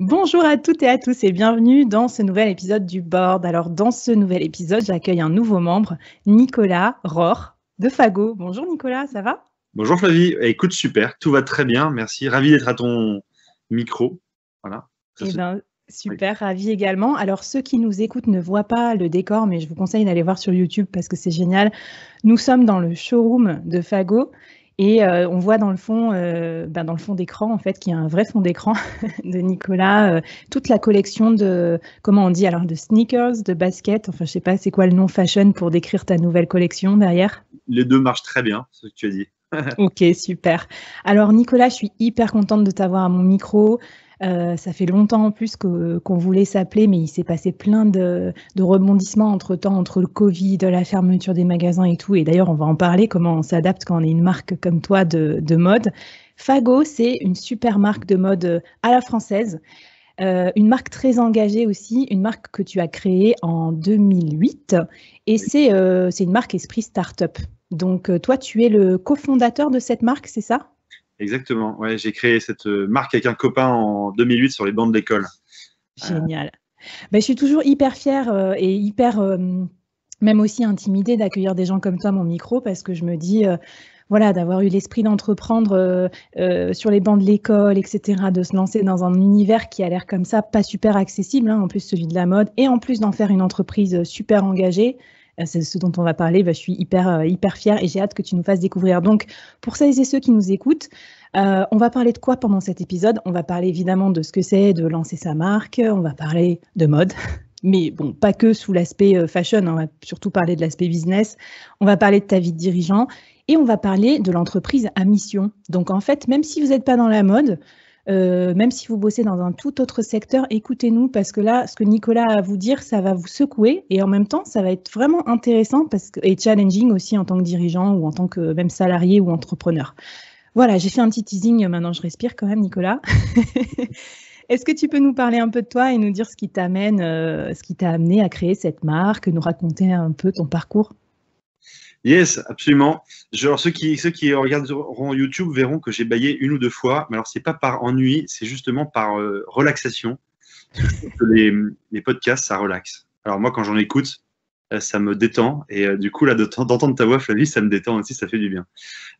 Bonjour à toutes et à tous et bienvenue dans ce nouvel épisode du Board. Alors dans ce nouvel épisode, j'accueille un nouveau membre, Nicolas Rohr de Fago. Bonjour Nicolas, ça va? Bonjour Flavie, écoute, super, tout va très bien, merci, ravi d'être à ton micro. Voilà. Eh bien, super, ravi également. Alors ceux qui nous écoutent ne voient pas le décor, mais je vous conseille d'aller voir sur YouTube parce que c'est génial. Nous sommes dans le showroom de Fago. Et on voit dans le fond d'écran, en fait, qu'il y a un vrai fond d'écran de Nicolas, toute la collection de, comment on dit, alors de sneakers, de baskets, enfin je sais pas, c'est quoi le nom fashion pour décrire ta nouvelle collection derrière? Les deux marchent très bien, ce que tu as dit. Ok, super. Alors Nicolas, je suis hyper contente de t'avoir à mon micro. Ça fait longtemps en plus qu'on voulait s'appeler, mais il s'est passé plein de rebondissements entre-temps, entre le Covid, la fermeture des magasins et tout. Et d'ailleurs, on va en parler, comment on s'adapte quand on est une marque comme toi de mode. Fago, c'est une super marque de mode à la française. Une marque très engagée aussi, une marque que tu as créée en 2008. Et c'est une marque esprit start-up. Donc, toi, tu es le cofondateur de cette marque, c'est ça? Exactement, ouais, j'ai créé cette marque avec un copain en 2008 sur les bancs de l'école. Génial. Ben, je suis toujours hyper fière et hyper, même aussi intimidée d'accueillir des gens comme toi à mon micro parce que je me dis, voilà, d'avoir eu l'esprit d'entreprendre sur les bancs de l'école, etc., de se lancer dans un univers qui a l'air comme ça, pas super accessible, hein, en plus celui de la mode, et en plus d'en faire une entreprise super engagée. C'est ce dont on va parler. Ben, je suis hyper fière et j'ai hâte que tu nous fasses découvrir. Donc, pour celles et ceux qui nous écoutent, on va parler de quoi pendant cet épisode? On va parler évidemment de ce que c'est de lancer sa marque, on va parler de mode, mais bon, pas que sous l'aspect fashion, on va surtout parler de l'aspect business, on va parler de ta vie de dirigeant et on va parler de l'entreprise à mission. Donc en fait, même si vous n'êtes pas dans la mode, même si vous bossez dans un tout autre secteur, écoutez-nous parce que là, ce que Nicolas a à vous dire, ça va vous secouer et en même temps, ça va être vraiment intéressant et challenging aussi en tant que dirigeant ou en tant que même salarié ou entrepreneur. Voilà, j'ai fait un petit teasing, maintenant je respire quand même, Nicolas. Est-ce que tu peux nous parler un peu de toi et nous dire ce qui t'amène, ce qui t'a amené à créer cette marque, nous raconter un peu ton parcours? Yes, absolument. Alors, ceux qui regarderont YouTube verront que j'ai baillé une ou deux fois, mais alors c'est pas par ennui, c'est justement par relaxation. Parce que je trouve que les podcasts, ça relaxe. Alors moi, quand j'en écoute, ça me détend, et du coup, là, d'entendre ta voix, Flavie, ça me détend aussi, ça fait du bien.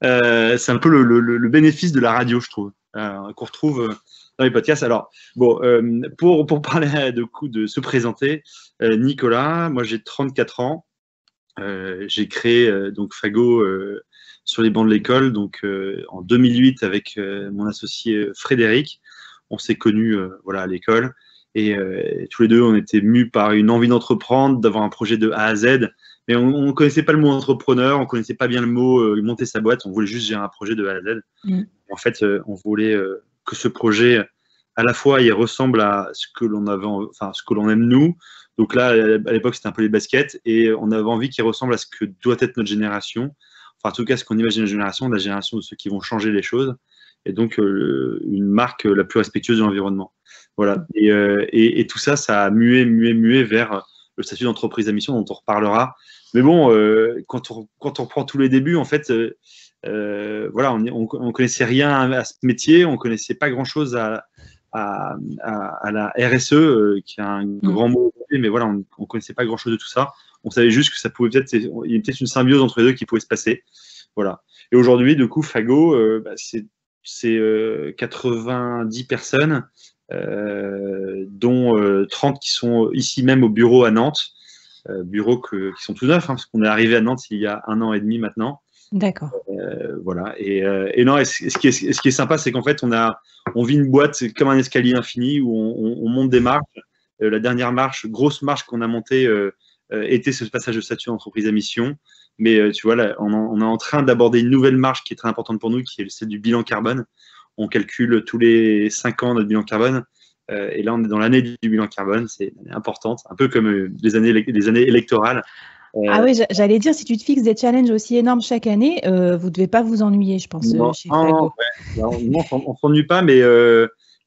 C'est un peu le bénéfice de la radio, je trouve, qu'on retrouve dans les podcasts. Alors, bon, pour parler de se présenter, Nicolas, moi j'ai 34 ans. J'ai créé donc Fago sur les bancs de l'école, donc en 2008 avec mon associé Frédéric. On s'est connus voilà, à l'école, et tous les deux, on était mus par une envie d'entreprendre, d'avoir un projet de A à Z. Mais on ne connaissait pas le mot entrepreneur, on ne connaissait pas bien le mot monter sa boîte, on voulait juste gérer un projet de A à Z. En fait, on voulait que ce projet, à la fois, il ressemble à ce que l'on avait, enfin, ce que l'on aime nous. Donc là, à l'époque, c'était un peu les baskets, et on avait envie qu'il ressemble à ce que doit être notre génération. Enfin, en tout cas, ce qu'on imagine la génération de ceux qui vont changer les choses. Et donc, une marque la plus respectueuse de l'environnement. Voilà. Et tout ça, ça a mué vers le statut d'entreprise à mission dont on reparlera. Mais bon, quand on reprend tous les débuts, en fait, voilà, on connaissait rien à ce métier, on connaissait pas grand-chose à la RSE, qui est un grand mot, mais voilà, on connaissait pas grand-chose de tout ça. On savait juste que ça pouvait peut-être, il y a peut-être une symbiose entre les deux qui pouvait se passer. Voilà. Et aujourd'hui, du coup, Fago, c'est 90 personnes, dont 30 qui sont ici même au bureau à Nantes, bureaux qui sont tout neufs, hein, parce qu'on est arrivé à Nantes il y a 1 an et demi maintenant. D'accord. Voilà. Et non, ce qui est sympa, c'est qu'en fait, on vit une boîte comme un escalier infini où on monte des marches. La dernière marche, grosse marche qu'on a montée, était ce passage de statut d'entreprise à mission. Mais tu vois, là, on est en train d'aborder une nouvelle marche qui est très importante pour nous, qui est celle du bilan carbone. On calcule tous les 5 ans notre bilan carbone. Et là, on est dans l'année du bilan carbone. C'est une année importante, un peu comme les années électorales. Ah oui, j'allais dire, si tu te fixes des challenges aussi énormes chaque année, vous ne devez pas vous ennuyer, je pense, chez Fago. Ouais. Alors, non, on ne s'ennuie pas, mais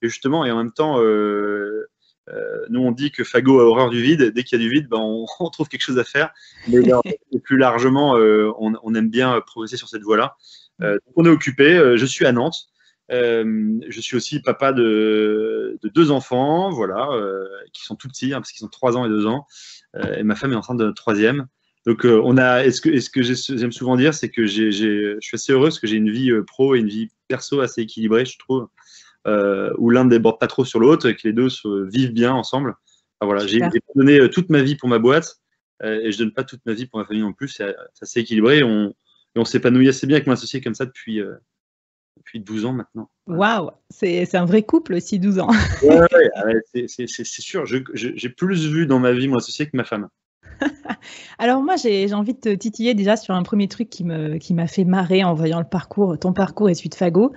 justement, et en même temps, nous, on dit que Fago a horreur du vide. Dès qu'il y a du vide, ben, on trouve quelque chose à faire. Mais plus largement, on aime bien progresser sur cette voie-là. Donc on est occupé. Je suis à Nantes. Je suis aussi papa de 2 enfants, voilà, qui sont tout petits, hein, parce qu'ils ont 3 ans et 2 ans. Et ma femme est enceinte de notre 3e. Donc, ce que j'aime souvent dire, c'est que je suis assez heureux parce que j'ai une vie pro et une vie perso assez équilibrée, je trouve, où l'un ne déborde pas trop sur l'autre et que les deux vivent bien ensemble. Enfin, voilà, j'ai donné toute ma vie pour ma boîte et je donne pas toute ma vie pour ma famille non plus. C'est assez équilibré et on s'épanouit assez bien avec mon associé comme ça depuis 12 ans maintenant. Waouh, c'est un vrai couple aussi, 12 ans. Ouais, c'est sûr. J'ai plus vu dans ma vie mon associé que ma femme. Alors moi, j'ai envie de te titiller déjà sur un premier truc qui m'a fait marrer en voyant ton parcours et celui de Fago.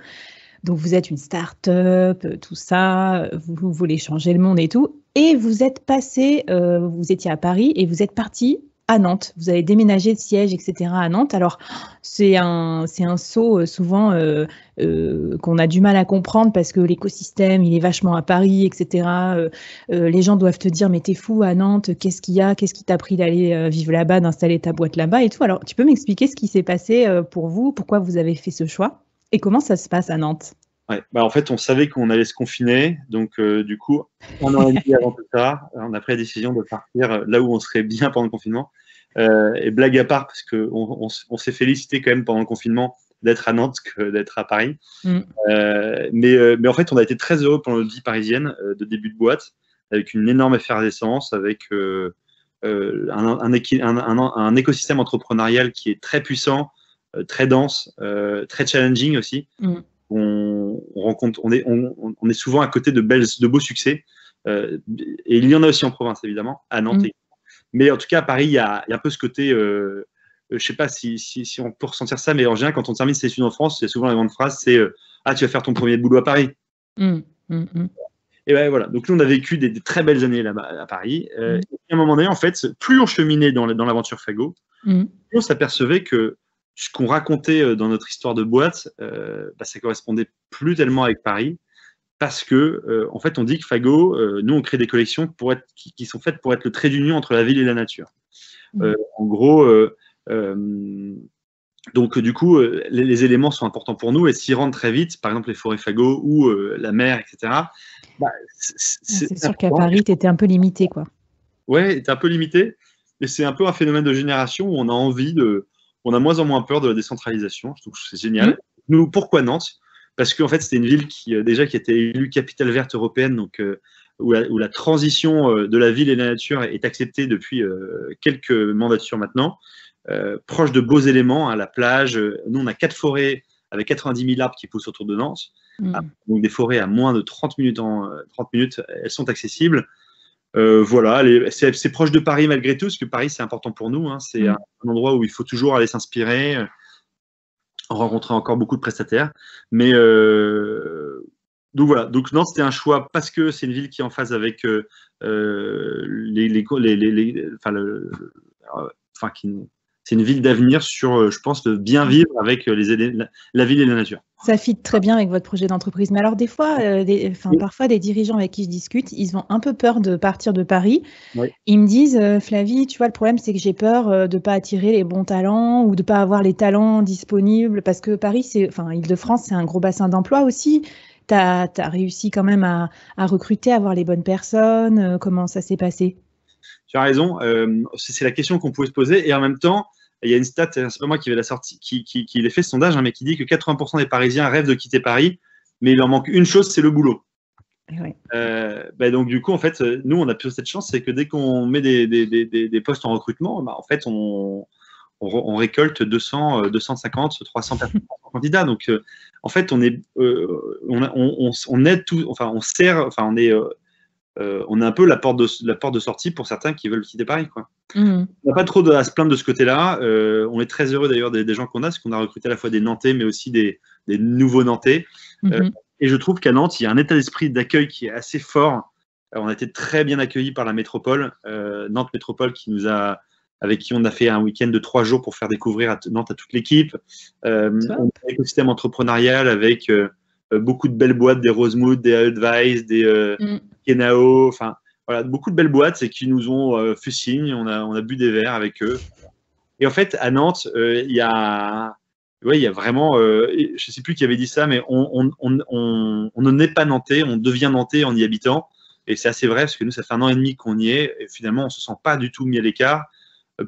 Donc vous êtes une start-up, tout ça, vous voulez changer le monde et tout. Et vous êtes passé, vous étiez à Paris et vous êtes parti à Nantes. Vous avez déménagé de siège, etc. à Nantes. Alors c'est un saut souvent qu'on a du mal à comprendre parce que l'écosystème, il est vachement à Paris, etc. Les gens doivent te dire, mais t'es fou à Nantes, qu'est-ce qu'il y a? Qu'est-ce qui t'a pris d'aller vivre là-bas, d'installer ta boîte là-bas et tout. Alors tu peux m'expliquer ce qui s'est passé pour vous, pourquoi vous avez fait ce choix? Et comment ça se passe à Nantes? Ouais, bah en fait, on savait qu'on allait se confiner, donc du coup, 1 an et demi avant tout ça, on a pris la décision de partir là où on serait bien pendant le confinement. Et blague à part, parce qu'on s'est félicité quand même pendant le confinement d'être à Nantes que d'être à Paris. Mais en fait, on a été très heureux pendant notre vie parisienne de début de boîte, avec une énorme effervescence, avec un écosystème entrepreneurial qui est très puissant, très dense, très challenging aussi. On est souvent à côté de beaux succès. Et il y en a aussi en province, évidemment, à Nantes. Mais en tout cas, à Paris, il y a un peu ce côté, je ne sais pas si on peut ressentir ça, mais en général, quand on termine ses études en France, c'est souvent la grande phrase, c'est ah, tu vas faire ton premier boulot à Paris. Et ben voilà, donc nous, on a vécu des très belles années là-bas à Paris. Et à un moment donné, en fait, plus on cheminait dans l'aventure Fago, plus on s'apercevait que ce qu'on racontait dans notre histoire de boîte, ça correspondait plus tellement avec Paris, parce que en fait, on dit que Fago, nous, on crée des collections qui sont faites pour être le trait d'union entre la ville et la nature. En gros, donc du coup, les éléments sont importants pour nous et s'y rendent très vite, par exemple les forêts Fago ou la mer, etc. C'est sûr qu'à Paris, tu étais un peu limité, quoi. Ouais, tu es un peu limité. Et c'est un peu un phénomène de génération où on a moins en moins peur de la décentralisation. Je trouve que c'est génial. Nous, pourquoi Nantes? Parce qu'en fait, c'était une ville qui était élue capitale verte européenne, donc où la transition de la ville et de la nature est acceptée depuis quelques mandatures maintenant. Proche de beaux éléments, hein, la plage. Nous, on a 4 forêts avec 90 000 arbres qui poussent autour de Nantes. Donc des forêts à moins de 30 minutes, elles sont accessibles. Voilà, c'est proche de Paris malgré tout, parce que Paris, c'est important pour nous. Hein, c'est un endroit où il faut toujours aller s'inspirer, rencontrer encore beaucoup de prestataires. Mais donc voilà, donc Nantes, c'était un choix parce que c'est une ville qui est en phase avec c'est une ville d'avenir sur, je pense, de bien vivre avec la ville et la nature. Ça fit très bien avec votre projet d'entreprise. Mais alors, des fois, parfois, des dirigeants avec qui je discute, ils ont un peu peur de partir de Paris. Oui. Ils me disent, Flavie, tu vois, le problème, c'est que j'ai peur de ne pas attirer les bons talents ou de ne pas avoir les talents disponibles. Parce que Paris, Île-de-France, c'est un gros bassin d'emploi aussi. Tu as réussi quand même à recruter, à avoir les bonnes personnes. Comment ça s'est passé? Tu as raison. C'est la question qu'on pouvait se poser. Et en même temps, il y a une stat, c'est pas moi qui vais la sortir, qui a fait ce sondage, hein, mais qui dit que 80% des Parisiens rêvent de quitter Paris, mais il leur manque une chose, c'est le boulot. Ouais. Donc du coup, en fait, nous, on a plutôt cette chance, c'est que dès qu'on met des postes en recrutement, en fait, on récolte 200, 250, 300 candidats. Donc, en fait, on aide tout, enfin, on sert, enfin, on est un peu la porte de sortie pour certains qui veulent quitter Paris, quoi. On n'a pas trop à se plaindre de ce côté-là. On est très heureux d'ailleurs des gens qu'on a, parce qu'on a recruté à la fois des Nantais, mais aussi des nouveaux Nantais. Et je trouve qu'à Nantes, il y a un état d'esprit d'accueil qui est assez fort. On a été très bien accueillis par la métropole, Nantes Métropole, avec qui on a fait un week-end de 3 jours pour faire découvrir Nantes à toute l'équipe. On a un écosystème entrepreneurial avec beaucoup de belles boîtes, des Rosemood, des Advice, des Kenao, enfin voilà, beaucoup de belles boîtes qui nous ont fait signe. On a bu des verres avec eux. Et en fait, à Nantes, il y a ouais, il y a vraiment, je ne sais plus qui avait dit ça, mais on ne naît pas nantais, on devient nantais en y habitant. Et c'est assez vrai, parce que nous, ça fait 1 an et demi qu'on y est, et finalement, on ne se sent pas du tout mis à l'écart,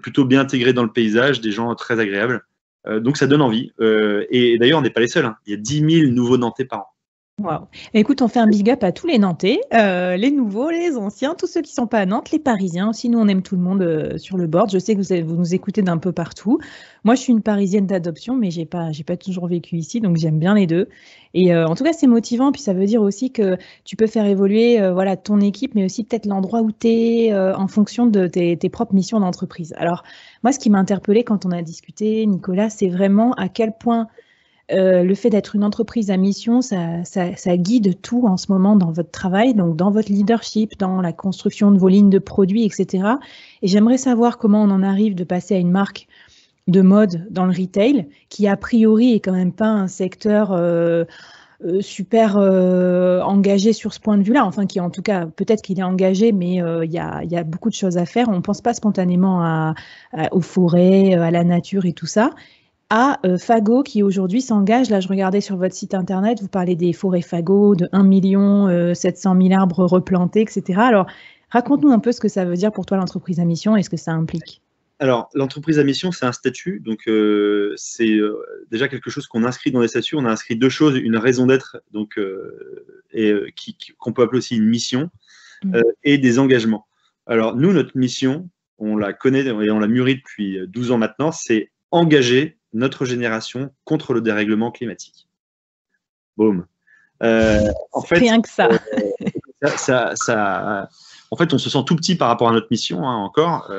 plutôt bien intégré dans le paysage, des gens très agréables. Donc ça donne envie. Et d'ailleurs, on n'est pas les seuls, hein. Il y a 10 000 nouveaux Nantais par an. Wow. Écoute, on fait un big up à tous les Nantais, les nouveaux, les anciens, tous ceux qui ne sont pas à Nantes, les Parisiens aussi. Nous, on aime tout le monde sur le board. Je sais que vous nous écoutez d'un peu partout. Moi, je suis une Parisienne d'adoption, mais j'ai pas toujours vécu ici, donc j'aime bien les deux. Et en tout cas, c'est motivant. Puis ça veut dire aussi que tu peux faire évoluer voilà, ton équipe, mais aussi peut-être l'endroit où tu es en fonction de tes propres missions d'entreprise. Alors, moi, ce qui m'a interpellée quand on a discuté, Nicolas, c'est vraiment à quel point le fait d'être une entreprise à mission, ça guide tout en ce moment dans votre travail, donc dans votre leadership, dans la construction de vos lignes de produits, etc. Et j'aimerais savoir comment on en arrive de passer à une marque de mode dans le retail, qui a priori est quand même pas un secteur super engagé sur ce point de vue-là, enfin qui en tout cas, peut-être qu'il est engagé, mais il y a beaucoup de choses à faire. On ne pense pas spontanément aux forêts, à la nature et tout ça. À Fago qui aujourd'hui s'engage, là je regardais sur votre site internet, vous parlez des forêts Fago, de 1 700 000 arbres replantés, etc. Alors raconte-nous un peu ce que ça veut dire pour toi l'entreprise à mission et ce que ça implique. Alors, l'entreprise à mission, c'est un statut, donc c'est déjà quelque chose qu'on inscrit dans les statuts. On a inscrit 2 choses, une raison d'être, donc qu'on peut appeler aussi une mission, et des engagements. Alors, nous, notre mission, on la connaît et on l'a mûrie depuis 12 ans maintenant, c'est engager notre génération contre le dérèglement climatique. Boum. En fait, rien que ça. En fait, on se sent tout petit par rapport à notre mission, hein, encore.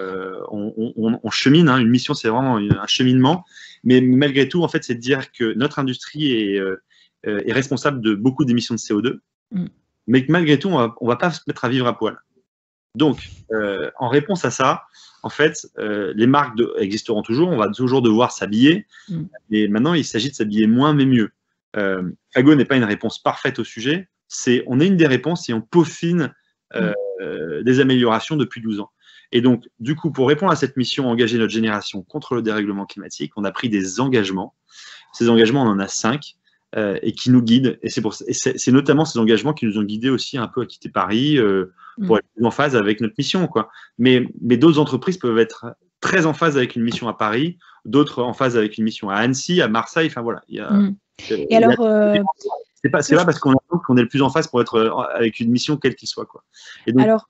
On chemine, hein, une mission, c'est vraiment un cheminement. Mais malgré tout, en fait, c'est de dire que notre industrie est responsable de beaucoup d'émissions de CO2, mais que malgré tout, on va pas se mettre à vivre à poil. Donc, en réponse à ça, en fait, les marques existeront toujours, on va toujours devoir s'habiller, mais maintenant, il s'agit de s'habiller moins, mais mieux. Fago n'est pas une réponse parfaite au sujet, on est une des réponses et on peaufine des améliorations depuis 12 ans. Et donc, du coup, pour répondre à cette mission, engager notre génération contre le dérèglement climatique, on a pris des engagements. Ces engagements, on en a 5. Et qui nous guident. Et c'est notamment ces engagements qui nous ont guidés aussi un peu à quitter Paris pour être plus en phase avec notre mission, quoi. Mais d'autres entreprises peuvent être très en phase avec une mission à Paris, d'autres en phase avec une mission à Annecy, à Marseille. Enfin voilà. Et alors, c'est pas parce qu'on est le plus en phase pour être avec une mission quelle qu'il soit, quoi. Et donc, alors,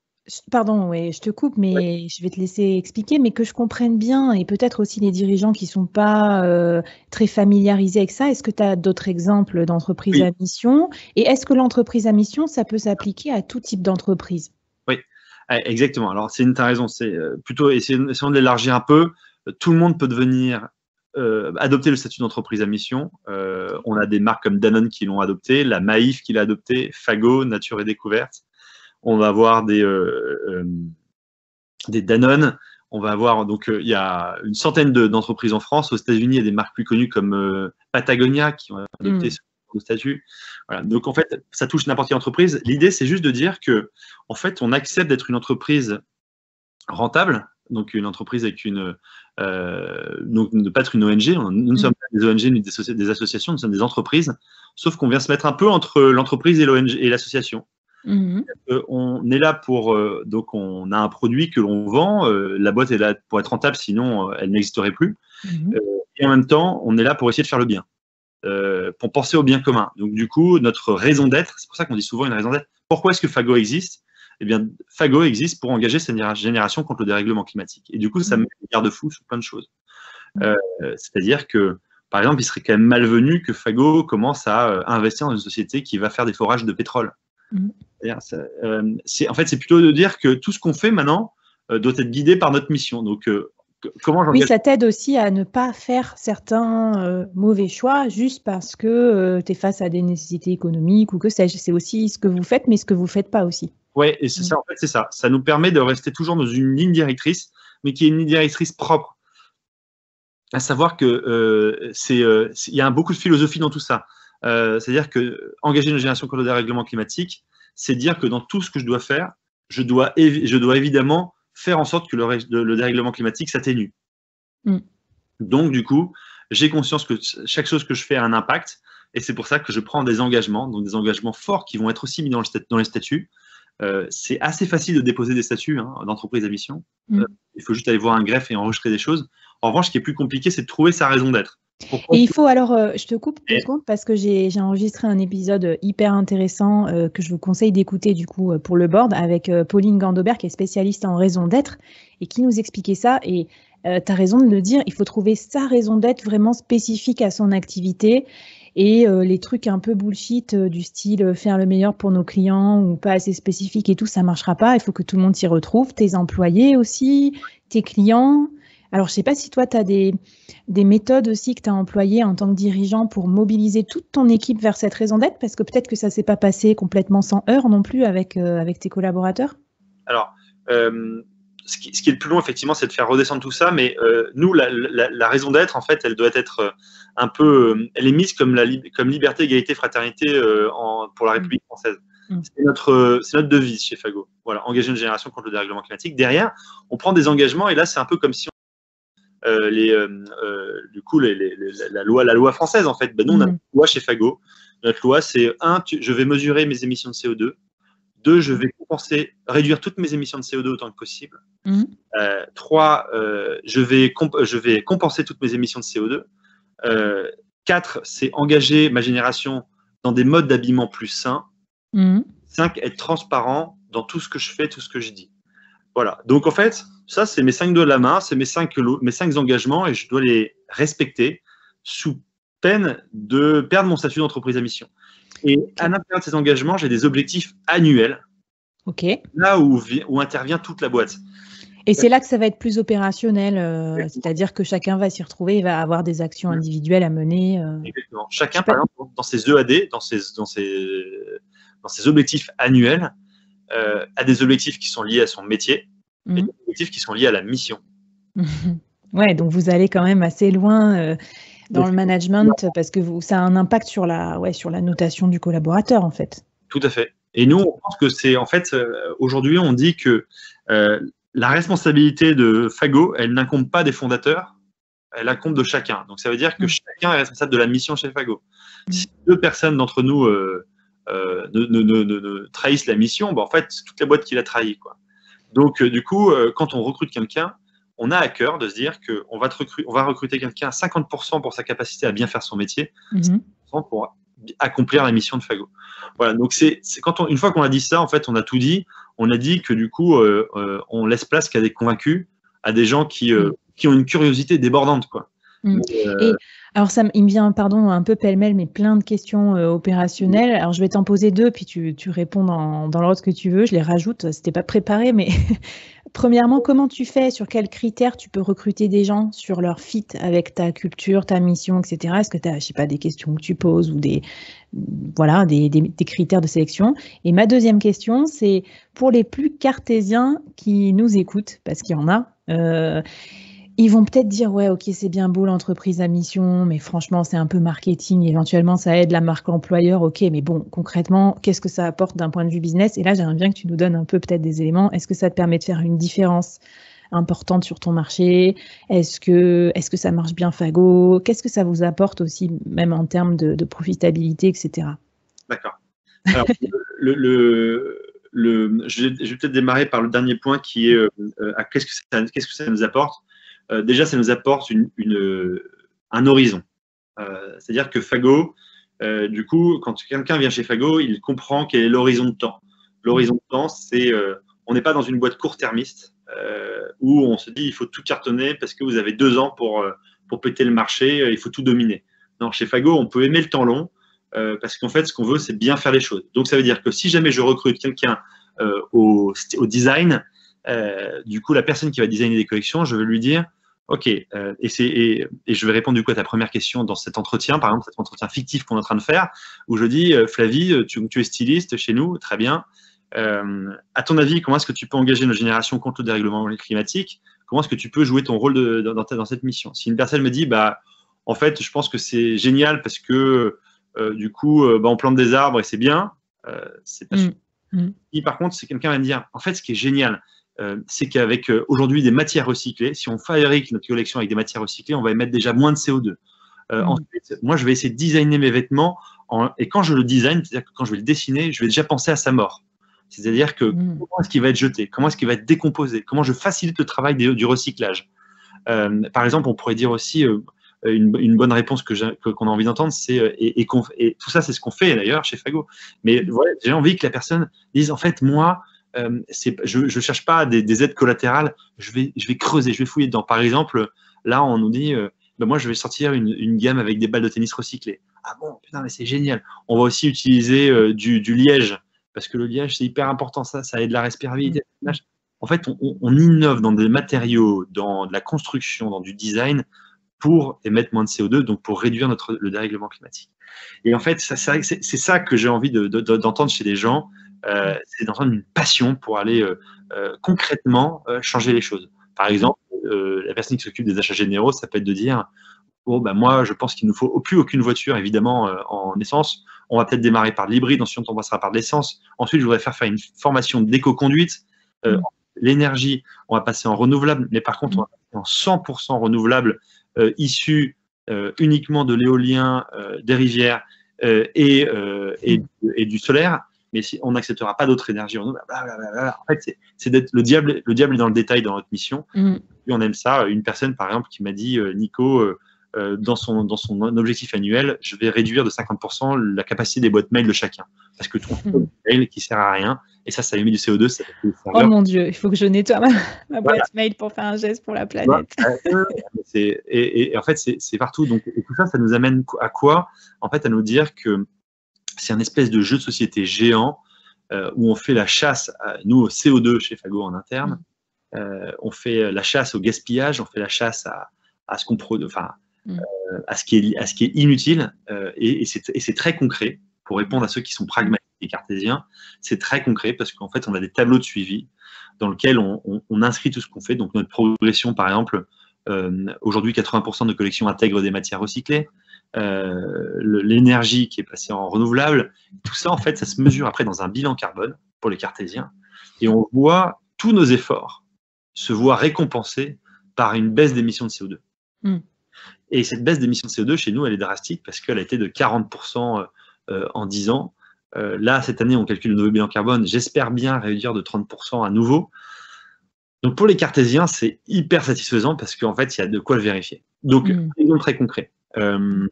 pardon, ouais, je te coupe, mais je vais te laisser expliquer, mais que je comprenne bien, et peut-être aussi les dirigeants qui ne sont pas très familiarisés avec ça. Est-ce que tu as d'autres exemples d'entreprises à mission? Et est-ce que l'entreprise à mission, ça peut s'appliquer à tout type d'entreprise? Oui, exactement. Alors, tu as raison, c'est plutôt essayons de l'élargir un peu. Tout le monde peut devenir adopter le statut d'entreprise à mission. On a des marques comme Danone qui l'ont adopté, la Maïf qui l'a adopté, Fago, Nature et Découverte. On va avoir des Danone. On va avoir, donc, il y a une centaine d'entreprises en France. Aux États-Unis, il y a des marques plus connues comme Patagonia qui ont adopté ce statut. Voilà. Donc, en fait, ça touche n'importe quelle entreprise. L'idée, c'est juste de dire que, en fait, on accepte d'être une entreprise rentable, donc une entreprise avec donc ne pas être une ONG. Nous ne sommes pas des ONG ni des associations, nous sommes des entreprises, sauf qu'on vient se mettre un peu entre l'entreprise et l'ONG et l'association. On est là pour, donc on a un produit que l'on vend, la boîte est là pour être rentable, sinon elle n'existerait plus. Et en même temps, on est là pour essayer de faire le bien, pour penser au bien commun. Donc du coup, notre raison d'être, c'est pour ça qu'on dit souvent une raison d'être. Pourquoi est-ce que Fago existe? Eh bien, Fago existe pour engager cette génération contre le dérèglement climatique. Et du coup, ça met des garde-fous sur plein de choses. C'est-à-dire que, par exemple, il serait quand même malvenu que Fago commence à investir dans une société qui va faire des forages de pétrole. En fait, c'est plutôt de dire que tout ce qu'on fait maintenant doit être guidé par notre mission. Donc, oui, ça t'aide aussi à ne pas faire certains mauvais choix juste parce que tu es face à des nécessités économiques ou que sais-je. C'est aussi ce que vous faites, mais ce que vous ne faites pas aussi. Oui, et c'est ça, en fait, c'est ça. Ça nous permet de rester toujours dans une ligne directrice, mais qui est une ligne directrice propre. À savoir que il y a beaucoup de philosophie dans tout ça. C'est-à-dire que engager une génération contre le dérèglement climatique, c'est dire que dans tout ce que je dois faire, je dois évidemment faire en sorte que le dérèglement climatique s'atténue. Donc, du coup, j'ai conscience que chaque chose que je fais a un impact, et c'est pour ça que je prends des engagements, donc des engagements forts qui vont être aussi mis dans les statuts. C'est assez facile de déposer des statuts d'entreprise à mission. Il faut juste aller voir un greffe et enregistrer des choses. En revanche, ce qui est plus compliqué, c'est de trouver sa raison d'être. Et il faut alors, je te coupe 2 secondes parce que j'ai enregistré un épisode hyper intéressant que je vous conseille d'écouter du coup pour le board avec Pauline Gandobert qui est spécialiste en raison d'être et qui nous expliquait ça. Et tu as raison de le dire, il faut trouver sa raison d'être vraiment spécifique à son activité. Et les trucs un peu bullshit du style faire le meilleur pour nos clients ou pas assez spécifique et tout, ça marchera pas. Il faut que tout le monde s'y retrouve, tes employés aussi, tes clients. Alors, je sais pas si toi, tu as des méthodes aussi que tu as employées en tant que dirigeant pour mobiliser toute ton équipe vers cette raison d'être, parce que peut-être que ça ne s'est pas passé complètement sans heurts non plus avec tes collaborateurs. Alors, ce qui est le plus long, effectivement, c'est de faire redescendre tout ça, mais nous, la raison d'être, en fait, elle doit être un peu… elle est mise comme liberté, égalité, fraternité pour la République française. C'est notre devise chez Fago. Voilà, engager une génération contre le dérèglement climatique. Derrière, on prend des engagements, et là, c'est un peu comme si du coup, la loi française, en fait. Ben, nous, on a une loi chez Fago. Notre loi, c'est 1, je vais mesurer mes émissions de CO2. 2, je vais réduire toutes mes émissions de CO2 autant que possible. 3, je vais compenser toutes mes émissions de CO2. 4, c'est engager ma génération dans des modes d'habillement plus sains. 5, être transparent dans tout ce que je fais, tout ce que je dis. Voilà. Donc, en fait, ça, c'est mes 5 doigts de la main, c'est mes 5 engagements et je dois les respecter sous peine de perdre mon statut d'entreprise à mission. Et à l'intérieur de ces engagements, j'ai des objectifs annuels. Là où intervient toute la boîte. Et c'est là que ça va être plus opérationnel, c'est-à-dire que chacun va s'y retrouver et va avoir des actions individuelles à mener. Exactement. Chacun, par exemple, dans ses EAD, dans ses objectifs annuels, a des objectifs qui sont liés à son métier et des objectifs qui sont liés à la mission. Ouais, donc vous allez quand même assez loin dans le management parce que ça a un impact sur la notation du collaborateur, en fait. Tout à fait. Et nous, on pense que c'est, en fait, aujourd'hui, on dit que la responsabilité de Fago, elle n'incombe pas des fondateurs, elle incombe de chacun. Donc, ça veut dire que chacun est responsable de la mission chez Fago. Si 2 personnes d'entre nous ne trahissent la mission, en fait, c'est toute la boîte qui l'a trahi, quoi. Donc, du coup, quand on recrute quelqu'un, on a à cœur de se dire qu'on va recruter quelqu'un à 50% pour sa capacité à bien faire son métier, 50% pour accomplir la mission de Fago. Voilà, donc une fois qu'on a dit ça, en fait, on a tout dit. On a dit que du coup, on laisse place qu'à des convaincus, à des gens qui ont une curiosité débordante, quoi. Et alors, il me vient, pardon, un peu pêle-mêle, mais plein de questions opérationnelles. Alors, je vais t'en poser 2, puis tu réponds dans l'ordre que tu veux. Je les rajoute, c'était pas préparé, mais premièrement, comment tu fais? Sur quels critères tu peux recruter des gens sur leur fit avec ta culture, ta mission, etc. Est-ce que tu as, je sais pas, des questions que tu poses ou des critères de sélection? Et ma deuxième question, c'est pour les plus cartésiens qui nous écoutent, parce qu'il y en a, ils vont peut-être dire, ouais, ok, c'est bien beau l'entreprise à mission, mais franchement, c'est un peu marketing. Éventuellement, ça aide la marque employeur, ok, mais bon, concrètement, qu'est-ce que ça apporte d'un point de vue business? Et là, j'aimerais bien que tu nous donnes un peu peut-être des éléments. Est-ce que ça te permet de faire une différence importante sur ton marché? Est-ce que ça marche bien Fago? Qu'est-ce que ça vous apporte aussi, même en termes de profitabilité, etc. D'accord. Alors, je vais peut-être démarrer par le dernier point qui est qu'est-ce que ça nous apporte? Déjà, ça nous apporte un horizon. C'est-à-dire que Fago, du coup, quand quelqu'un vient chez Fago, il comprend quel est l'horizon de temps. L'horizon de temps, c'est on n'est pas dans une boîte court-termiste où on se dit il faut tout cartonner parce que vous avez 2 ans pour péter le marché, il faut tout dominer. Non, chez Fago, on peut aimer le temps long parce qu'en fait, ce qu'on veut, c'est bien faire les choses. Donc, ça veut dire que si jamais je recrute quelqu'un au design, du coup, la personne qui va designer des collections, je vais lui dire ok, et je vais répondre du coup à ta première question dans cet entretien, par exemple, cet entretien fictif qu'on est en train de faire, où je dis Flavie, tu es styliste chez nous, très bien. À ton avis, comment est-ce que tu peux engager nos générations contre le dérèglement climatique? Comment est-ce que tu peux jouer ton rôle dans cette mission? Si une personne me dit, en fait, je pense que c'est génial parce que du coup, on plante des arbres et c'est bien, c'est pas sûr. Et par contre, c'est quelqu'un va me dire, en fait, ce qui est génial, c'est qu'avec aujourd'hui des matières recyclées, si on fabrique notre collection avec des matières recyclées, on va émettre déjà moins de CO2. Ensuite, moi, je vais essayer de designer mes vêtements et quand je le design, c'est-à-dire que quand je vais le dessiner, je vais déjà penser à sa mort. C'est-à-dire que comment est-ce qu'il va être jeté, comment est-ce qu'il va être décomposé, comment je facilite le travail du recyclage. Par exemple, on pourrait dire aussi une bonne réponse qu'on a envie d'entendre, c'est et tout ça, c'est ce qu'on fait d'ailleurs chez Fago. Mais voilà, j'ai envie que la personne dise en fait, moi, je cherche pas des aides collatérales, je vais creuser, je vais fouiller dedans. Par exemple, là, on nous dit ben moi, je vais sortir une gamme avec des balles de tennis recyclées. Ah bon, putain, mais c'est génial. On va aussi utiliser du liège, parce que le liège, c'est hyper important, ça aide la respirabilité. En fait, on innove dans des matériaux, dans de la construction, dans du design, pour émettre moins de CO2, donc pour réduire le dérèglement climatique. Et en fait, c'est ça que j'ai envie d'entendre chez les gens, c'est d'entendre une passion pour aller concrètement changer les choses. Par exemple, la personne qui s'occupe des achats généraux, ça peut être de dire bon, ben moi, je pense qu'il ne nous faut plus aucune voiture, évidemment, en essence. On va peut-être démarrer par de l'hybride, ensuite on passera par de l'essence. Ensuite, je voudrais faire une formation d'éco-conduite. L'énergie, on va passer en renouvelable, mais par contre, on va passer en 100% renouvelable, issu uniquement de l'éolien, des rivières et du solaire. Mais si on n'acceptera pas d'autres énergies renouvelables, en fait, c'est d'être le diable est dans le détail dans notre mission. Et on aime ça. Une personne, par exemple, qui m'a dit Nico, dans son objectif annuel, je vais réduire de 50% la capacité des boîtes mail de chacun. Parce que tout un mail qui ne sert à rien, et ça émet du CO2. Ça oh mon Dieu, il faut que je nettoie ma boîte mail pour faire un geste pour la planète. Et en fait, c'est partout. Donc, et tout ça, ça nous amène à quoi? En fait, à nous dire que c'est un espèce de jeu de société géant où on fait la chasse, nous, au CO2 chez Fago en interne. On fait la chasse au gaspillage, on fait la chasse à ce qu'on produit, enfin, à ce qui est inutile, et c'est très concret pour répondre à ceux qui sont pragmatiques et cartésiens. C'est très concret parce qu'en fait, on a des tableaux de suivi dans lesquels on inscrit tout ce qu'on fait. Donc, notre progression, par exemple, aujourd'hui, 80% de nos collections intègrent des matières recyclées. L'énergie qui est passée en renouvelable, tout ça, en fait, ça se mesure après dans un bilan carbone pour les cartésiens. Et on voit tous nos efforts se voient récompensés par une baisse d'émissions de CO2. Et cette baisse d'émissions de CO2, chez nous, elle est drastique parce qu'elle a été de 40% en 10 ans. Là, cette année, on calcule le nouveau bilan carbone. J'espère bien réduire de 30% à nouveau. Donc, pour les cartésiens, c'est hyper satisfaisant parce qu'en fait, il y a de quoi le vérifier. Donc, un exemple très concret. Une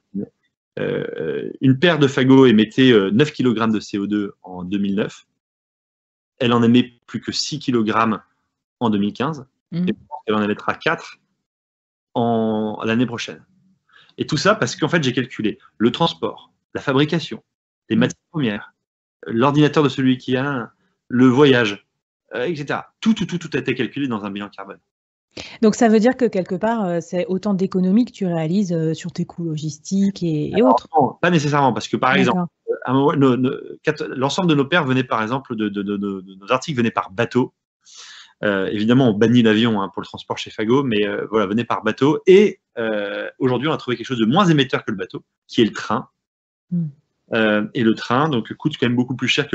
paire de fagots émettait 9 kg de CO2 en 2009. Elle en émet plus que 6 kg en 2015. Et elle en émettra 4 l'année prochaine. Et tout ça parce qu'en fait, j'ai calculé le transport, la fabrication, les matières premières, l'ordinateur de celui qui a le voyage, etc. Tout a été calculé dans un bilan carbone. Donc, ça veut dire que quelque part, c'est autant d'économies que tu réalises sur tes coûts logistiques et autres? Non, pas nécessairement, parce que par exemple, l'ensemble de nos paires venaient par exemple, nos articles venaient par bateau. Évidemment, on bannit l'avion pour le transport chez Fago, mais voilà, venez par bateau. Et aujourd'hui, on a trouvé quelque chose de moins émetteur que le bateau, qui est le train. Et le train, donc, coûte quand même beaucoup plus cher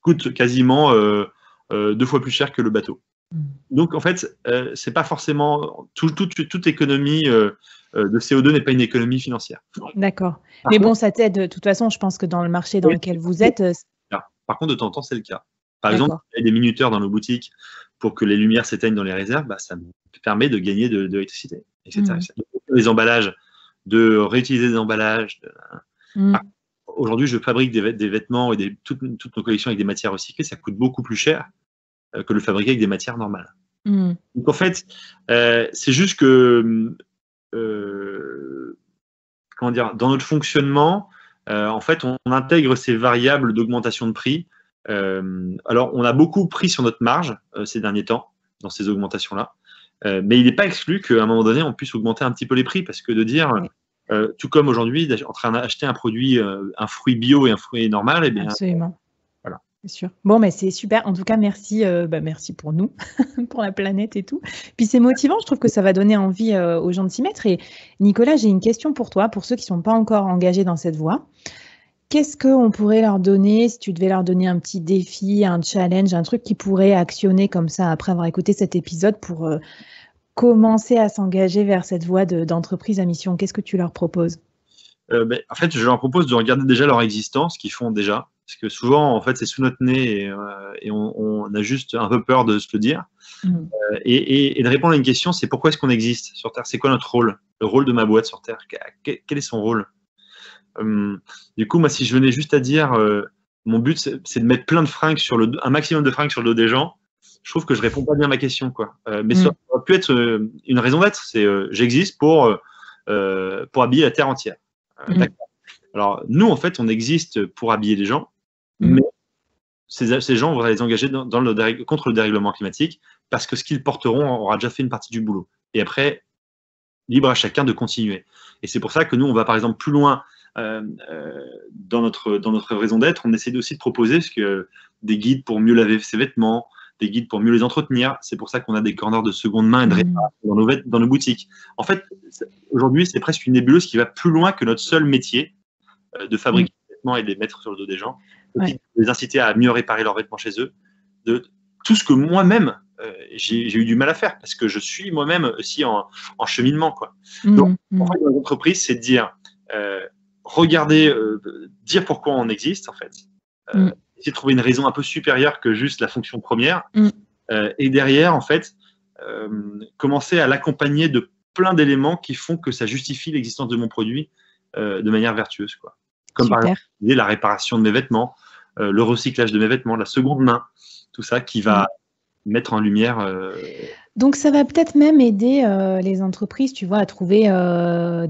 coûte quasiment 2 fois plus cher que le bateau. Donc, en fait, c'est pas forcément toute économie de CO2 n'est pas une économie financière. D'accord. Mais bon, ça t'aide. De toute façon, je pense que dans le marché dans lequel vous êtes. Par contre, de temps en temps, c'est le cas. Par exemple, il y a des minuteurs dans nos boutiques pour que les lumières s'éteignent dans les réserves, ça me permet de gagner de l'électricité, etc. Les emballages, de réutiliser des emballages. Aujourd'hui, je fabrique des vêtements et toutes nos collections avec des matières recyclées, ça coûte beaucoup plus cher que le fabriquer avec des matières normales. Donc en fait, c'est juste que comment dire, dans notre fonctionnement, en fait, on intègre ces variables d'augmentation de prix. Alors, on a beaucoup pris sur notre marge ces derniers temps, dans ces augmentations-là, mais il n'est pas exclu qu'à un moment donné, on puisse augmenter un petit peu les prix, parce que de dire, tout comme aujourd'hui, en train d'acheter un produit, un fruit bio et un fruit normal, eh bien, absolument. Voilà. C'est sûr. Bon, mais c'est super. En tout cas, merci, merci pour nous, pour la planète et tout. Puis c'est motivant, je trouve que ça va donner envie aux gens de s'y mettre. Et Nicolas, j'ai une question pour toi, pour ceux qui ne sont pas encore engagés dans cette voie. Qu'est-ce qu'on pourrait leur donner, si tu devais leur donner un petit défi, un challenge, un truc qu'ils pourraient actionner comme ça après avoir écouté cet épisode pour commencer à s'engager vers cette voie d'entreprise à mission? Qu'est-ce que tu leur proposes? En fait, je leur propose de regarder déjà leur existence, ce qu'ils font déjà. Parce que souvent, en fait, c'est sous notre nez et on a juste un peu peur de se le dire. Et de répondre à une question, c'est pourquoi est-ce qu'on existe sur Terre? C'est quoi notre rôle? Le rôle de ma boîte sur Terre? Quel est son rôle? Du coup, moi, si je venais juste à dire, mon but, c'est de mettre plein de fringues un maximum de fringues sur le dos des gens, je trouve que je réponds pas bien à ma question, quoi. Mais ça aurait pu être une raison d'être. C'est j'existe pour habiller la Terre entière. Alors, nous, en fait, on existe pour habiller les gens, mais ces gens, on va les engager contre le dérèglement climatique parce que ce qu'ils porteront aura déjà fait une partie du boulot. Et après, libre à chacun de continuer. Et c'est pour ça que nous, on va par exemple plus loin dans notre raison d'être. On essaie aussi de proposer des guides pour mieux laver ses vêtements, des guides pour mieux les entretenir. C'est pour ça qu'on a des corners de seconde main et de réparation dans nos boutiques. En fait, aujourd'hui, c'est presque une nébuleuse qui va plus loin que notre seul métier de fabriquer des vêtements et de les mettre sur le dos des gens, les inciter à mieux réparer leurs vêtements chez eux, de tout ce que moi-même j'ai eu du mal à faire parce que je suis moi-même aussi en cheminement, quoi. Donc, en fait, dans l'entreprise, c'est de dire regarder, dire pourquoi on existe, en fait. Essayer de trouver une raison un peu supérieure que juste la fonction première. Et derrière, en fait, commencer à l'accompagner de plein d'éléments qui font que ça justifie l'existence de mon produit de manière vertueuse, quoi. Comme par exemple la réparation de mes vêtements, le recyclage de mes vêtements, la seconde main, tout ça qui va mettre en lumière. Donc, ça va peut-être même aider les entreprises, tu vois, à trouver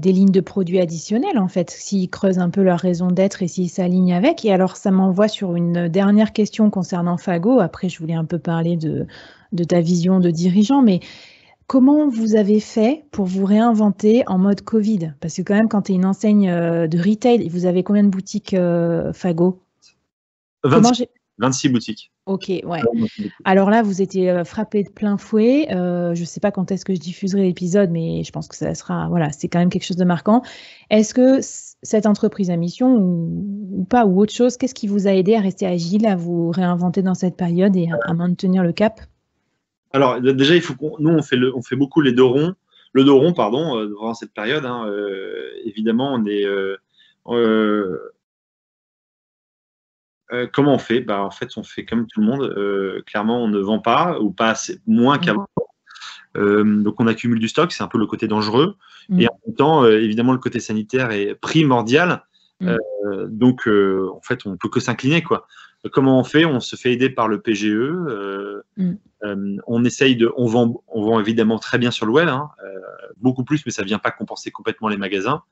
des lignes de produits additionnelles, en fait, s'ils creusent un peu leur raison d'être et s'ils s'alignent avec. Et alors, ça m'envoie sur une dernière question concernant Fago. Après, je voulais un peu parler de ta vision de dirigeant, mais comment vous avez fait pour vous réinventer en mode Covid? Parce que quand même, quand tu es une enseigne de retail, vous avez combien de boutiques Fago? 26 boutiques. Ok, ouais. Alors là, vous étiez frappé de plein fouet. Je ne sais pas quand est-ce que je diffuserai l'épisode, mais je pense que ça sera, voilà, c'est quand même quelque chose de marquant. Est-ce que cette entreprise à mission ou pas, ou autre chose, qu'est-ce qui vous a aidé à rester agile, à vous réinventer dans cette période et à maintenir le cap? Alors déjà, il faut nous on fait beaucoup le dos rond, durant cette période. Évidemment, on est comment on fait? En fait, on fait comme tout le monde. Clairement, on ne vend pas ou pas assez, moins qu'avant. Donc, on accumule du stock. C'est un peu le côté dangereux. Et en même temps, évidemment, le côté sanitaire est primordial. Donc, en fait, on ne peut que s'incliner, quoi. Comment on fait? On se fait aider par le PGE. On essaye on vend évidemment très bien sur le web, beaucoup plus, mais ça ne vient pas compenser complètement les magasins.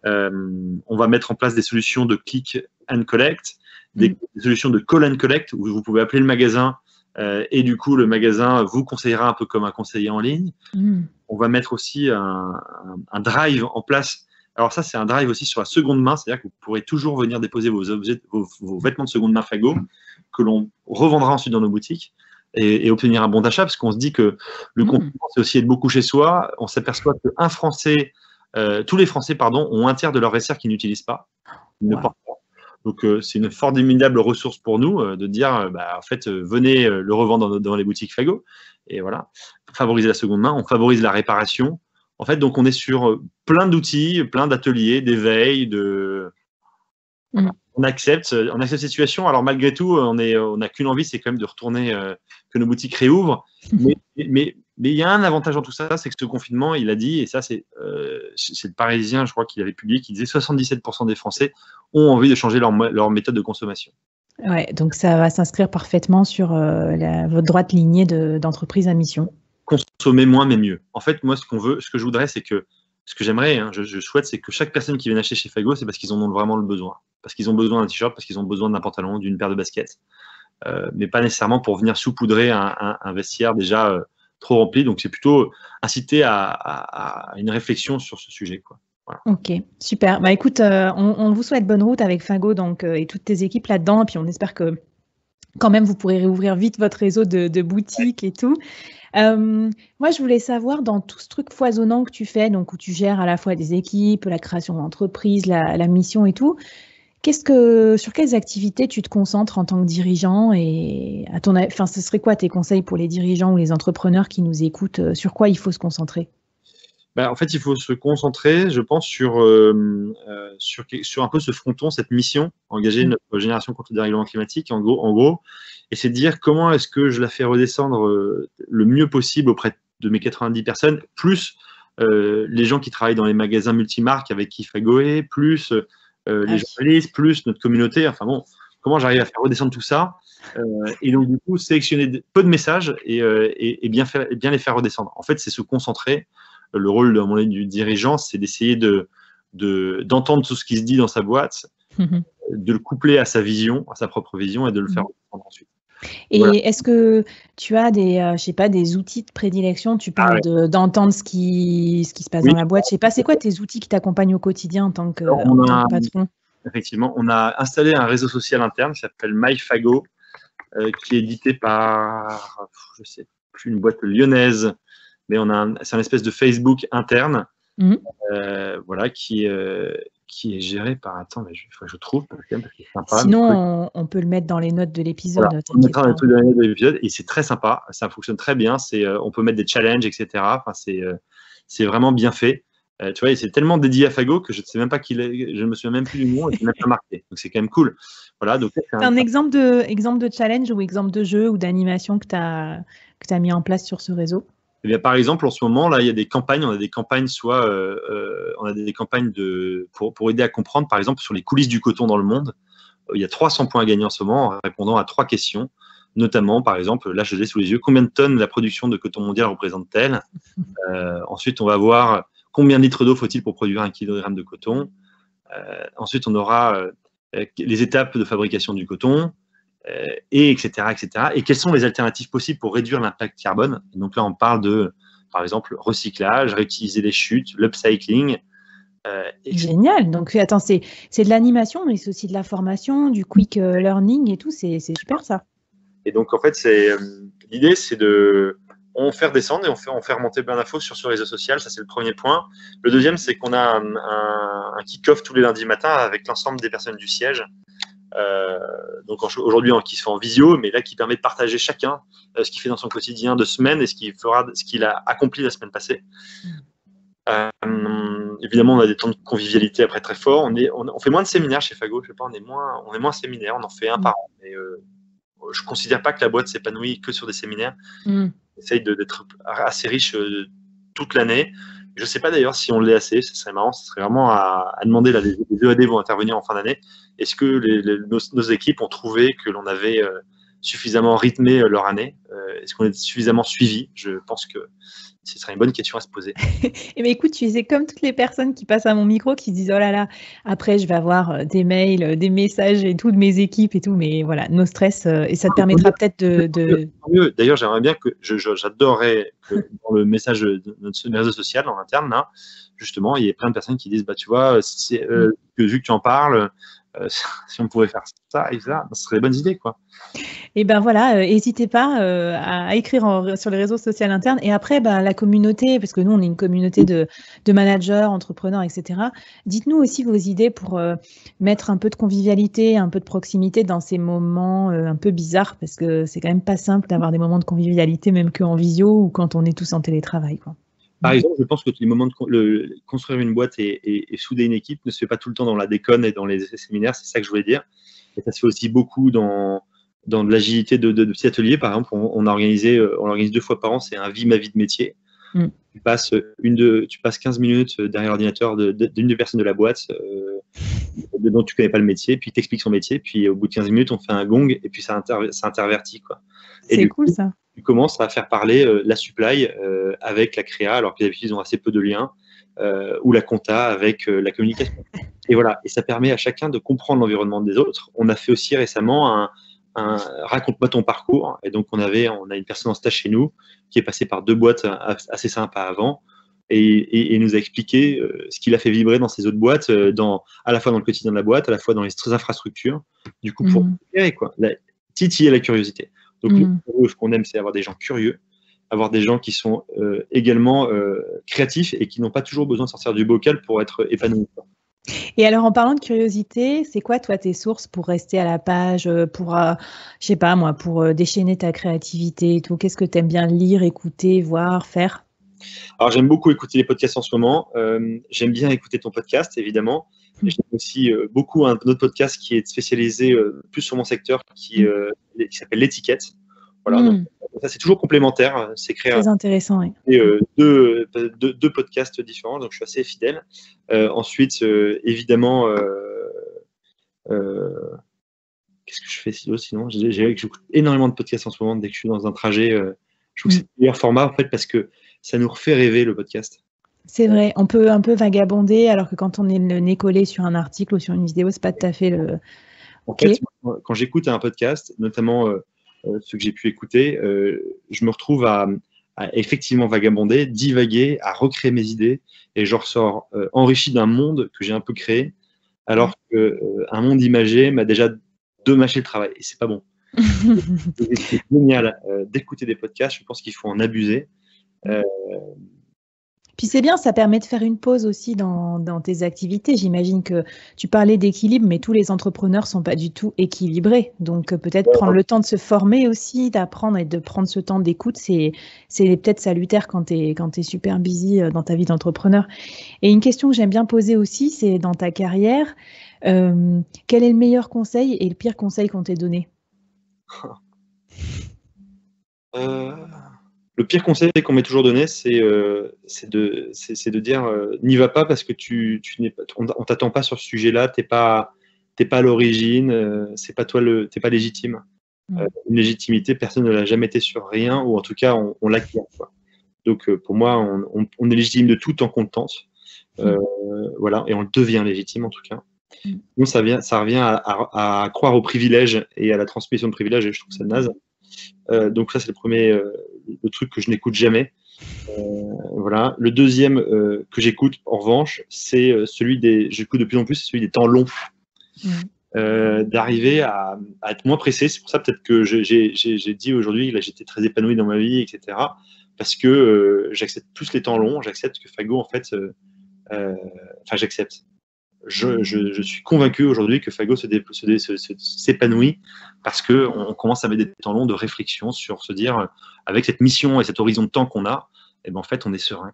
On va mettre en place des solutions de click and collect, des solutions de call and collect où vous pouvez appeler le magasin et du coup le magasin vous conseillera un peu comme un conseiller en ligne. On va mettre aussi un drive en place. Alors ça, c'est un drive aussi sur la seconde main, c'est-à-dire que vous pourrez toujours venir déposer vos vêtements de seconde main Fago que l'on revendra ensuite dans nos boutiques et obtenir un bon d'achat, parce qu'on se dit que le confinement, c'est aussi être beaucoup chez soi. On s'aperçoit que tous les Français, ont un tiers de leur vestiaire qu'ils n'utilisent pas, ils ne portent pas. Donc, c'est une formidable ressource pour nous de dire, en fait, venez le revendre dans les boutiques Fago. Et voilà, favoriser la seconde main, on favorise la réparation. En fait, donc, on est sur plein d'outils, plein d'ateliers, d'éveil, on accepte cette situation. Alors, malgré tout, on n'a qu'une envie, c'est quand même de retourner, que nos boutiques réouvrent. Mais il y a un avantage dans tout ça, c'est que ce confinement, il a dit, et ça, c'est le Parisien, je crois qu'il avait publié, qui disait 77% des Français ont envie de changer leur méthode de consommation. Ouais, donc ça va s'inscrire parfaitement sur votre droite lignée d'entreprise à mission. Consommer moins, mais mieux. En fait, moi, ce que je voudrais, c'est que, ce que j'aimerais, je souhaite, c'est que chaque personne qui vient acheter chez Fago, c'est parce qu'ils en ont vraiment le besoin. Parce qu'ils ont besoin d'un t-shirt, parce qu'ils ont besoin d'un pantalon, d'une paire de baskets. Mais pas nécessairement pour venir saupoudrer un vestiaire déjà trop rempli. Donc, c'est plutôt inciter à une réflexion sur ce sujet, quoi. Voilà. Ok, super. Écoute, on vous souhaite bonne route avec Fago et toutes tes équipes là-dedans. Et puis, on espère que quand même, vous pourrez réouvrir vite votre réseau de boutiques et tout. Moi, je voulais savoir, dans tout ce truc foisonnant que tu fais, donc où tu gères à la fois des équipes, la création d'entreprise, la mission et tout, Sur quelles activités tu te concentres en tant que dirigeant et ce serait quoi tes conseils pour les dirigeants ou les entrepreneurs qui nous écoutent? Sur quoi il faut se concentrer? En fait, il faut se concentrer, je pense, sur un peu ce fronton, cette mission, engager notre génération contre le dérèglement climatique, en gros, et c'est de dire comment est-ce que je la fais redescendre le mieux possible auprès de mes 90 personnes, plus les gens qui travaillent dans les magasins multimarques avec qui Fagoé, plus les journalistes, plus notre communauté. Enfin bon, comment j'arrive à faire redescendre tout ça et donc du coup sélectionner peu de messages et bien les faire redescendre. En fait, c'est se concentrer. Le rôle du dirigeant, c'est d'essayer d'entendre tout ce qui se dit dans sa boîte, de le coupler à sa vision, à sa propre vision, et de le faire redescendre ensuite. Et voilà. Est-ce que tu as des outils de prédilection? Tu parles d'entendre ce qui se passe dans la boîte. Je sais pas, c'est quoi tes outils qui t'accompagnent au quotidien en tant que patron? Effectivement, on a installé un réseau social interne qui s'appelle MyFago, qui est édité par, je sais plus, une boîte lyonnaise, mais c'est un espèce de Facebook interne, voilà, qui est géré par. Attends, mais il faut que je trouve. Parce que c'est sympa, sinon, on peut le mettre dans les notes de l'épisode. Voilà, on mettra dans les notes de l'épisode et c'est très sympa. Ça fonctionne très bien. On peut mettre des challenges, etc. Enfin, c'est vraiment bien fait. Tu vois, c'est tellement dédié à Fago que je ne sais même pas qui il est. Je ne me souviens même plus du nom et je ne l'ai même pas marqué. Donc c'est quand même cool. Voilà. Donc c'est un exemple de challenge ou exemple de jeu ou d'animation que tu as mis en place sur ce réseau? Eh bien, par exemple, en ce moment, là, il y a des campagnes. On a des campagnes, on a des campagnes pour aider à comprendre, par exemple, sur les coulisses du coton dans le monde. Il y a 300 points à gagner en ce moment en répondant à 3 questions. Notamment, par exemple, là, je l'ai sous les yeux, combien de tonnes la production de coton mondial représente-t-elle? Ensuite, on va voir combien de litres d'eau faut-il pour produire 1 kg de coton. Ensuite, on aura les étapes de fabrication du coton, et etc., etc. Et quelles sont les alternatives possibles pour réduire l'impact carbone? Et donc là, on parle de, par exemple, recyclage, réutiliser les chutes, l'upcycling. Génial. Donc, attends, c'est de l'animation, mais c'est aussi de la formation, du quick learning et tout. C'est super, ça. Et donc, en fait, l'idée, c'est on fait redescendre et on fait remonter plein d'infos sur ce réseau social. Ça, c'est le premier point. Le deuxième, c'est qu'on a un kick-off tous les lundis matins avec l'ensemble des personnes du siège. Donc aujourd'hui, qui se fait en visio, mais là, qui permet de partager chacun ce qu'il fait dans son quotidien de semaine et ce qu'il a accompli la semaine passée. Évidemment, on a des temps de convivialité après très forts. On fait moins de séminaires chez Fago. Je sais pas, on est moins séminaires. On en fait un par an. Mais je considère pas que la boîte s'épanouit que sur des séminaires. On essaye d'être assez riche toute l'année. Je sais pas d'ailleurs si on l'est assez. Ce serait marrant. Ce serait vraiment à demander. Là, les EAD vont intervenir en fin d'année. Est-ce que nos équipes ont trouvé que l'on avait suffisamment rythmé leur année? Est-ce qu'on est suffisamment suivi? Je pense que ce serait une bonne question à se poser. Eh bien, écoute, tu sais, comme toutes les personnes qui passent à mon micro, qui se disent « Oh là là, après, je vais avoir des mails, des messages et tout de mes équipes et tout. » Mais voilà, no stress. Et ça te permettra peut-être de… D'ailleurs, j'aimerais bien que… J'adorerais que dans le message de notre réseau social en interne, là, justement, il y ait plein de personnes qui disent « Bah, tu vois, vu que tu en parles… si on pouvait faire ça et ça, ce serait des bonnes idées, quoi. » Et ben voilà, n'hésitez pas à écrire sur les réseaux sociaux internes. Et après, la communauté, parce que nous, on est une communauté de managers, entrepreneurs, etc. Dites-nous aussi vos idées pour mettre un peu de convivialité, un peu de proximité dans ces moments un peu bizarres, parce que c'est quand même pas simple d'avoir des moments de convivialité, même qu'en visio ou quand on est tous en télétravail, quoi. Par exemple, je pense que les moments de construire une boîte et souder une équipe ne se fait pas tout le temps dans la déconne et dans les séminaires, c'est ça que je voulais dire. Et ça se fait aussi beaucoup dans de l'agilité de petits ateliers. Par exemple, on organise 2 fois par an, c'est un ma vie de métier. Tu passes 15 minutes derrière l'ordinateur d'une des personnes de la boîte dont tu ne connais pas le métier, puis tu expliques son métier, puis au bout de 15 minutes, on fait un gong et puis ça intervertit, quoi. C'est cool, ça. Tu commences à faire parler la supply avec la créa, alors que d'habitude, ils ont assez peu de liens, ou la compta avec la communication. Et voilà, et ça permet à chacun de comprendre l'environnement des autres. On a fait aussi récemment un raconte-moi ton parcours. Et donc, on a une personne en stage chez nous qui est passée par 2 boîtes assez sympas avant et nous a expliqué ce qui l'a fait vibrer dans ces autres boîtes, à la fois dans le quotidien de la boîte, à la fois dans les infrastructures. Du coup, pour titiller la curiosité. Donc, ce qu'on aime, c'est avoir des gens curieux, avoir des gens qui sont également créatifs et qui n'ont pas toujours besoin de sortir du bocal pour être épanouis. Et alors, en parlant de curiosité, c'est quoi, toi, tes sources pour rester à la page, pour, je sais pas moi, pour déchaîner ta créativité et tout? Qu'est-ce que tu aimes bien lire, écouter, voir, faire? Alors, j'aime beaucoup écouter les podcasts en ce moment. J'aime bien écouter ton podcast, évidemment. Et j'aime aussi beaucoup un autre podcast qui est spécialisé plus sur mon secteur, qui s'appelle L'étiquette. Voilà, donc ça, c'est toujours complémentaire. C'est créé Très intéressant, oui. deux podcasts différents, donc je suis assez fidèle. Ensuite, évidemment, qu'est-ce que je fais sinon? J'écoute énormément de podcasts en ce moment dès que je suis dans un trajet. Je trouve que c'est le meilleur format, en fait, parce que ça nous refait rêver, le podcast. C'est vrai, on peut un peu vagabonder, alors que quand on est le nez collé sur un article ou sur une vidéo, c'est pas tout à fait le... En fait, quand j'écoute un podcast, notamment ceux que j'ai pu écouter, je me retrouve à effectivement vagabonder, divaguer, à recréer mes idées, et je ressors enrichi d'un monde que j'ai un peu créé, alors qu'un monde imagé m'a déjà dommaché le travail, et c'est pas bon. C'est génial d'écouter des podcasts, je pense qu'il faut en abuser. Puis c'est bien, ça permet de faire une pause aussi dans tes activités. J'imagine que tu parlais d'équilibre, mais tous les entrepreneurs ne sont pas du tout équilibrés. Donc peut-être prendre le temps de se former aussi, d'apprendre et de prendre ce temps d'écoute, c'est peut-être salutaire quand tu es super busy dans ta vie d'entrepreneur. Et une question que j'aime bien poser aussi, c'est dans ta carrière, quel est le meilleur conseil et le pire conseil qu'on t'ait donné? Le pire conseil qu'on m'ait toujours donné, c'est de dire n'y va pas parce que on t'attend pas sur ce sujet-là, t'es pas à l'origine, c'est pas toi t'es pas légitime. Une légitimité, personne ne l'a jamais été sur rien, ou en tout cas on l'acquiert. Donc pour moi, on est légitime de tout tant qu'on le tente. Voilà, et on le devient légitime en tout cas. Nous, ça revient à croire aux privilèges et à la transmission de privilèges, et je trouve ça naze. Donc ça, c'est le truc que je n'écoute jamais. Voilà. Le deuxième que j'écoute, en revanche, c'est j'écoute de plus en plus, c'est celui des temps longs. D'arriver à être moins pressé. C'est pour ça peut-être que j'ai dit aujourd'hui, là, j'étais très épanoui dans ma vie, etc. Parce que j'accepte plus les temps longs, j'accepte que Fago, en fait, j'accepte. Je suis convaincu aujourd'hui que Fago s'épanouit parce qu'on commence à mettre des temps longs de réflexion sur se dire, avec cette mission et cet horizon de temps qu'on a, et ben en fait, on est serein.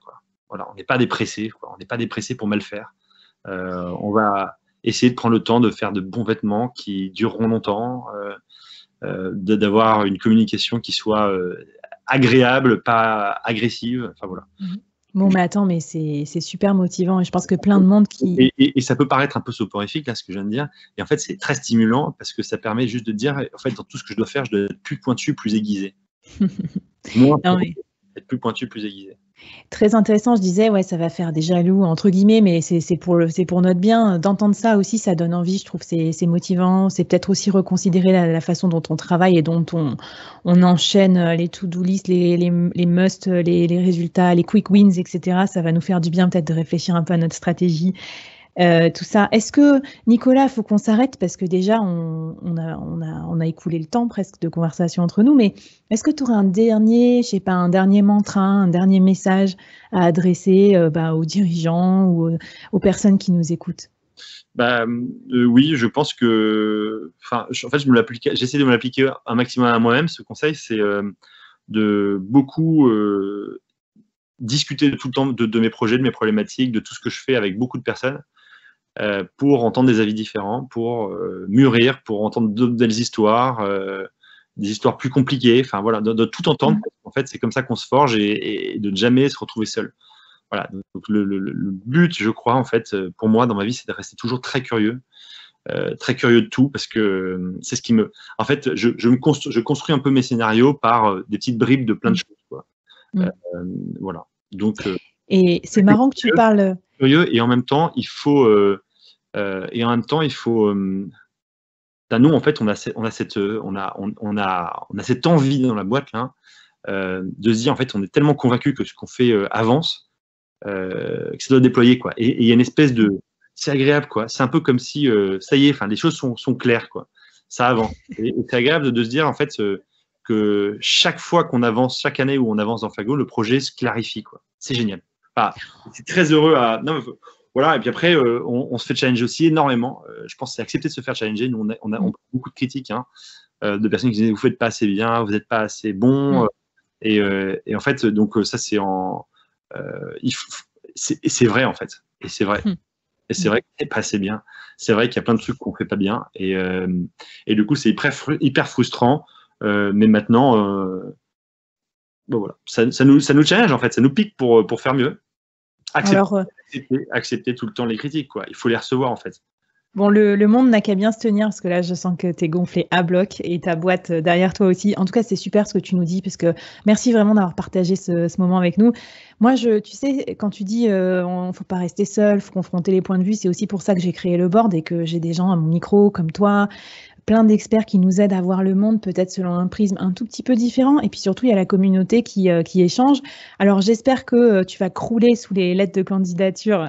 Voilà, on n'est pas dépressé. On n'est pas dépressé pour mal faire. On va essayer de prendre le temps de faire de bons vêtements qui dureront longtemps, d'avoir une communication qui soit agréable, pas agressive. Enfin, voilà. Bon, mais attends, mais c'est super motivant et je pense que plein de monde qui... Et ça peut paraître un peu soporifique, là, ce que je viens de dire. Et en fait, c'est très stimulant parce que ça permet juste de dire, en fait, dans tout ce que je dois faire, je dois être plus pointu, plus aiguisé. Être plus pointu, plus aiguisé. Très intéressant, je disais, ouais, ça va faire des jaloux, entre guillemets, mais c'est pour notre bien. D'entendre ça aussi, ça donne envie, je trouve, c'est motivant. C'est peut-être aussi reconsidérer la façon dont on travaille et dont on enchaîne les to-do list, les must, les résultats, les quick wins, etc. Ça va nous faire du bien peut-être de réfléchir un peu à notre stratégie. Tout ça. Est-ce que, Nicolas, il faut qu'on s'arrête parce que déjà, on a écoulé le temps presque de conversation entre nous, mais est-ce que tu aurais un dernier mantra, un dernier message à adresser aux dirigeants ou aux personnes qui nous écoutent? Oui, je pense que, en fait, j'essaie de me l'appliquer un maximum à moi-même. Ce conseil, c'est de beaucoup discuter tout le temps de mes projets, de mes problématiques, de tout ce que je fais avec beaucoup de personnes. Pour entendre des avis différents, pour mûrir, pour entendre d'autres belles histoires, des histoires plus compliquées, enfin voilà, de tout entendre. En fait, c'est comme ça qu'on se forge et de ne jamais se retrouver seul. Voilà. Donc le but, je crois, en fait, pour moi, dans ma vie, c'est de rester toujours très curieux de tout, parce que c'est ce qui me... En fait, je construis un peu mes scénarios par des petites bribes de plein de choses, quoi. Voilà. Donc, et c'est marrant que tu parles... Curieux, et en même temps, il faut... nous, en fait, on a cette envie dans la boîte là, de se dire, en fait, on est tellement convaincu que ce qu'on fait avance, que ça doit déployer, quoi. Et il y a une espèce de... C'est agréable, quoi. C'est un peu comme si, ça y est, les choses sont claires, quoi. Ça avance. Et c'est agréable de se dire, en fait, que chaque fois qu'on avance, chaque année où on avance dans Fago, le projet se clarifie, quoi. C'est génial. C'est très heureux à... Non, voilà, et puis après, on se fait challenger aussi énormément. Je pense que c'est accepter de se faire challenger. Nous, on a beaucoup de critiques hein, de personnes qui disent vous faites pas assez bien, vous n'êtes pas assez bon. Et en fait, donc ça, c'est c'est vrai en fait. Et c'est vrai. Et c'est vrai que c'est pas assez bien. C'est vrai qu'il y a plein de trucs qu'on fait pas bien. Et du coup, c'est hyper frustrant. Mais maintenant, bon, voilà. Ça nous challenge en fait. Ça nous pique pour faire mieux. Accepter tout le temps les critiques, quoi. Il faut les recevoir en fait. Bon, le monde n'a qu'à bien se tenir parce que là, je sens que tu es gonflé à bloc et ta boîte derrière toi aussi. En tout cas, c'est super ce que tu nous dis parce que merci vraiment d'avoir partagé ce moment avec nous. Moi, tu sais, quand tu dis ne faut pas rester seul, faut confronter les points de vue, c'est aussi pour ça que j'ai créé le board et que j'ai des gens à mon micro comme toi, plein d'experts qui nous aident à voir le monde peut-être selon un prisme un tout petit peu différent. Et puis surtout, il y a la communauté qui échange. Alors, j'espère que tu vas crouler sous les lettres de candidature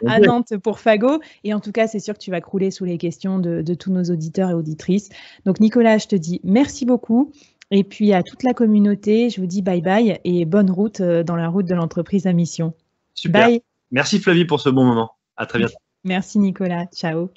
à Nantes pour Fago. Et en tout cas, c'est sûr que tu vas crouler sous les questions de tous nos auditeurs et auditrices. Donc, Nicolas, je te dis merci beaucoup. Et puis, à toute la communauté, je vous dis bye bye et bonne route dans la route de l'entreprise à mission. Super. Bye. Merci Flavie pour ce bon moment. À très bientôt. Merci Nicolas. Ciao.